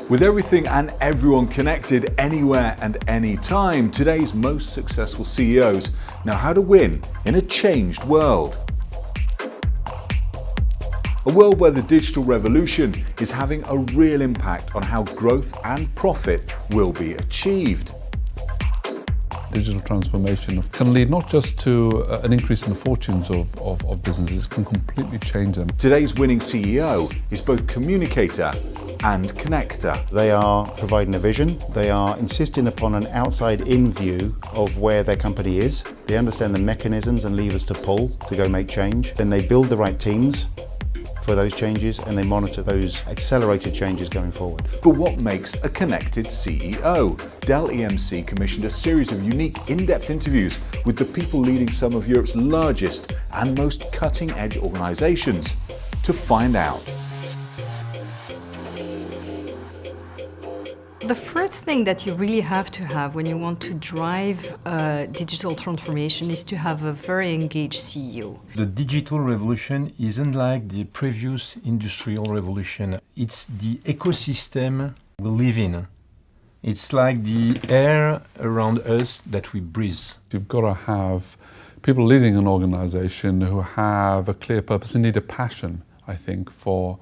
With everything and everyone connected anywhere and anytime, today's most successful CEOs know how to win in a changed world. A world where the digital revolution is having a real impact on how growth and profit will be achieved. Digital transformation can lead not just to an increase in the fortunes of businesses, it can completely change them. Today's winning CEO is both communicator and connector. They are providing a vision, they are insisting upon an outside-in view of where their company is. They understand the mechanisms and levers to pull to go make change. Then they build the right teams for those changes and they monitor those accelerated changes going forward. But what makes a connected CEO? Dell EMC commissioned a series of unique, in-depth interviews with the people leading some of Europe's largest and most cutting-edge organizations to find out. The first thing that you really have to have when you want to drive digital transformation is to have a very engaged CEO. The digital revolution isn't like the previous industrial revolution. It's the ecosystem we live in. It's like the air around us that we breathe. You've got to have people leading an organization who have a clear purpose and need a passion, I think, for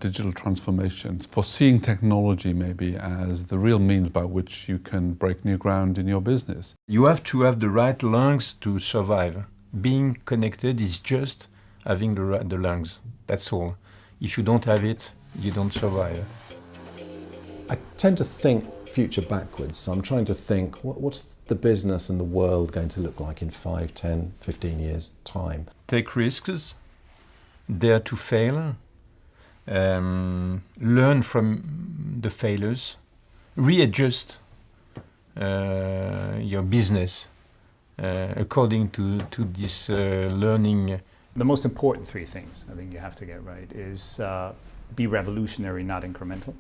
digital transformation, for seeing technology maybe as the real means by which you can break new ground in your business. You have to have the right lungs to survive. Being connected is just having the lungs, that's all. If you don't have it, you don't survive. I tend to think future backwards, so I'm trying to think what's the business and the world going to look like in 5, 10, 15 years' time. Take risks, dare to fail, learn from the failures, readjust your business according to this learning. The most important three things I think you have to get right is be revolutionary, not incremental.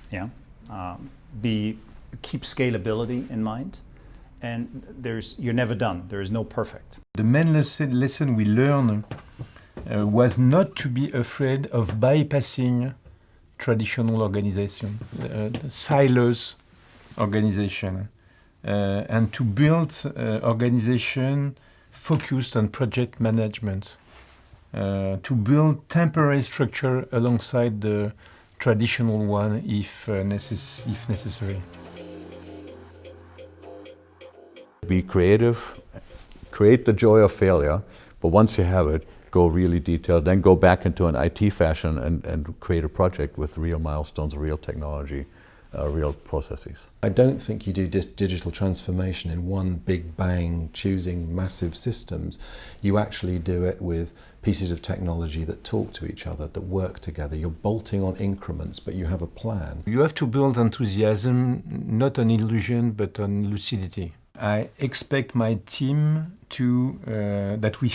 Yeah, keep scalability in mind, and you're never done. There is no perfect. The main lesson we learned was not to be afraid of bypassing traditional organization, silos organization, and to build organization focused on project management, to build temporary structure alongside the traditional one if necessary. Be creative, create the joy of failure, but once you have it, go really detailed, then go back into an IT fashion and create a project with real milestones, real technology, real processes. I don't think you do digital transformation in one big bang, choosing massive systems. You actually do it with pieces of technology that talk to each other, that work together. You're bolting on increments, but you have a plan. You have to build enthusiasm, not on illusion, but on lucidity. I expect my team to that we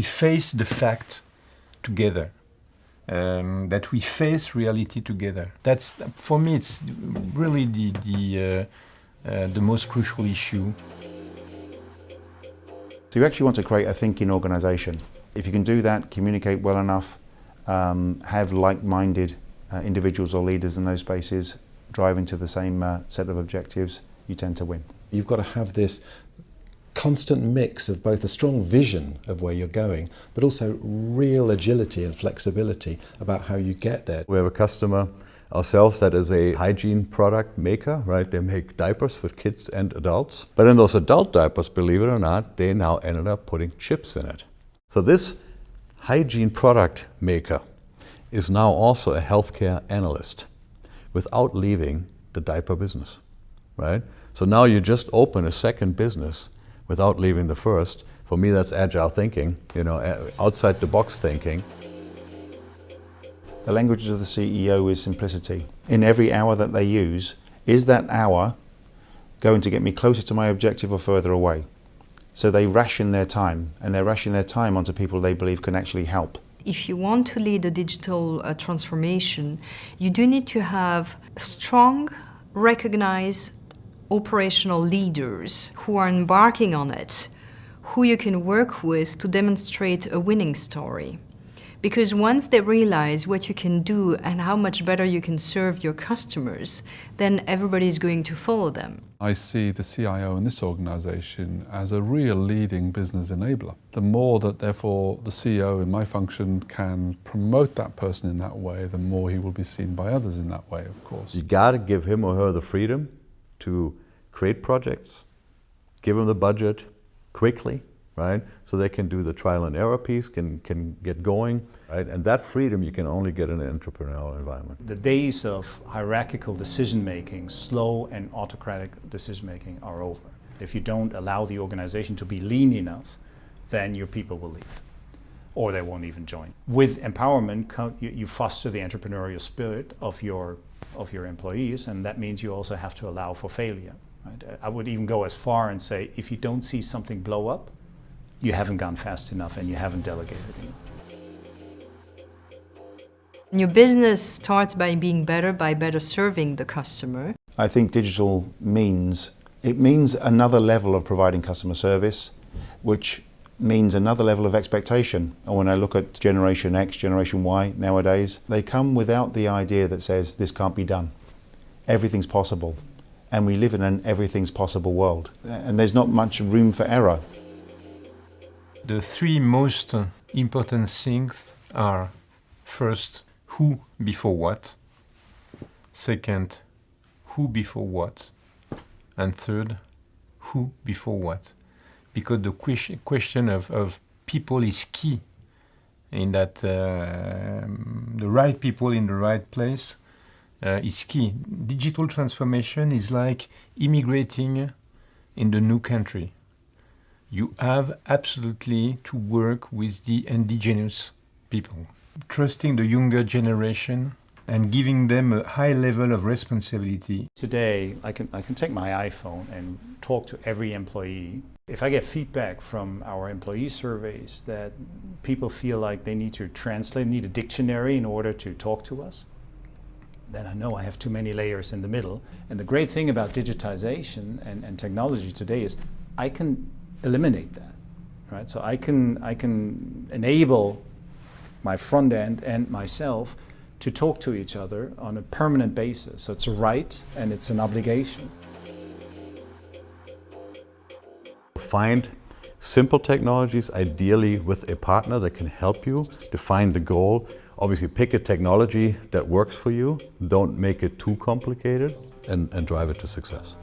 face the fact together, that we face reality together. That's, for me, it's really the most crucial issue. So you actually want to create a thinking organization. If you can do that, communicate well enough, have like-minded individuals or leaders in those spaces, driving to the same set of objectives, you tend to win. You've got to have this constant mix of both a strong vision of where you're going, but also real agility and flexibility about how you get there. We have a customer ourselves that is a hygiene product maker, right? They make diapers for kids and adults. But in those adult diapers, believe it or not, they now ended up putting chips in it. So this hygiene product maker is now also a healthcare analyst without leaving the diaper business, right? So now you just open a second business without leaving the first. For me, that's agile thinking, outside the box thinking. The language of the CEO is simplicity. In every hour that they use, is that hour going to get me closer to my objective or further away? So they ration their time, and they ration their time onto people they believe can actually help. If you want to lead a digital transformation, you do need to have strong, recognized operational leaders who are embarking on it, who you can work with to demonstrate a winning story. Because once they realize what you can do and how much better you can serve your customers, then everybody is going to follow them. I see the CIO in this organization as a real leading business enabler. The more that therefore the CEO in my function can promote that person in that way, the more he will be seen by others in that way, of course. You got to give him or her the freedom to create projects, give them the budget quickly, right? So they can do the trial and error piece, can get going, right? And that freedom you can only get in an entrepreneurial environment. The days of hierarchical decision-making, slow and autocratic decision-making are over. If you don't allow the organization to be lean enough, then your people will leave, or they won't even join. With empowerment, you foster the entrepreneurial spirit of your employees, and that means you also have to allow for failure. Right? I would even go as far and say, if you don't see something blow up, you haven't gone fast enough and you haven't delegated enough. Your business starts by being better, by better serving the customer. I think digital means another level of providing customer service, which means another level of expectation. And when I look at Generation X, Generation Y nowadays, they come without the idea that says this can't be done. Everything's possible. And we live in an everything's possible world. And there's not much room for error. The three most important things are: first, who before what; second, who before what; and third, who before what. Because the question of people is key in that the right people in the right place is key. Digital transformation is like immigrating in the new country. You have absolutely to work with the indigenous people. Trusting the younger generation and giving them a high level of responsibility. Today, I can take my iPhone and talk to every employee. If I get feedback from our employee surveys that people feel like they need to translate, need a dictionary in order to talk to us, then I know I have too many layers in the middle. And the great thing about digitization and technology today is I can eliminate that, right? So I can enable my front end and myself to talk to each other on a permanent basis. So it's a right and it's an obligation. Find simple technologies, ideally with a partner that can help you define the goal. Obviously pick a technology that works for you. Don't make it too complicated and drive it to success.